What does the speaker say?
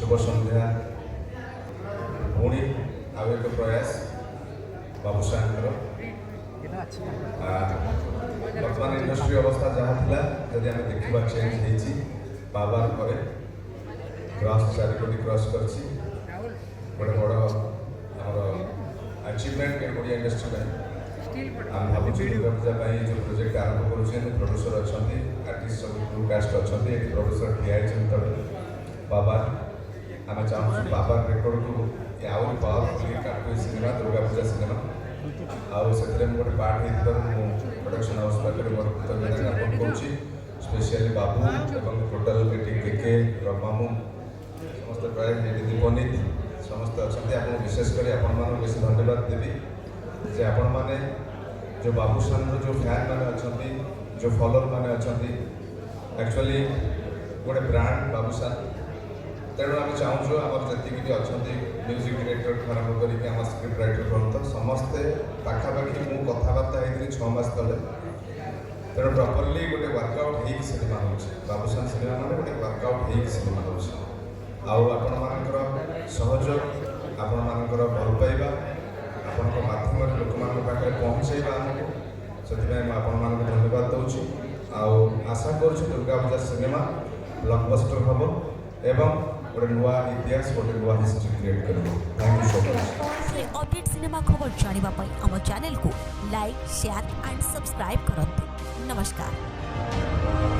शुभ संध्या पुणी आउ एक प्रयास बाबूशाह बर्तमान इंडस्ट्री अवस्था जहाँ था जदि आम देखा चेंज हो बाबार पर क्रॉस 4 कोटी क्रॉस कर गोटे बड़ आमर अचिवमेंट ओडिया इंडस्ट्री में आम भावुँ दुर्गा पूजा जो प्रोजेक्ट आरंभ कर प्रोड्यूसर अच्छा आर्टिस्ट सब क्रू कास्ट अच्छा ये प्रोड्यूसर ठिया बाबा आम चाहूँ बाबा रेकर्ड को आहरी पावरफुल काटू सिनेमा दुर्गा पूजा सिनेमा आउ से गोटे पार्ट हो प्रोडक्शन हाउस पाखे मोर कृतज्ञता ज्ञापन करुँची स्पेशली बाबू और टोटाल के रमामू समस्त प्राय दीपनीत समस्त अच्छा आप विशेषकर आपण बेस धन्यवाद देवी जे आपण मैंने जो बाबूशान जो फैन मैंने अच्छा जो फॉलोअर मैंने अच्छा एक्चुअली गोटे ब्रांड बाबूशान तेणु आम चाहूँ आम जी भी अच्छा म्यूजिक डायरेक्टर आरंभ कर स्क्रिप्ट राइटर पर्यटन समस्ते पाखापाखि मुझे कथबार्ता होती 6 मास तले तेणु प्रॉपरली गोटे वर्कआउट हो सिनेमा हो बाबूशान सिनेमा मैंने गोटे वर्कआउट हो सिनेमा हो आपर सहयोग आपर भल पाइबा आपण मध्यम लोक पाखे पहुँचेगा आमको से आपण धन्यवाद दूँ आशा कर दुर्गा पूजा सिनेमा ब्लॉकबस्टर हम एवं गोटे नुआ इतिहास गोटे नुआ हिस्ट्री क्रिएट कर thank you so much update cinema खबर जानापी आम चैनल को लाइक शेयर एंड सब्सक्राइब करते नमस्कार।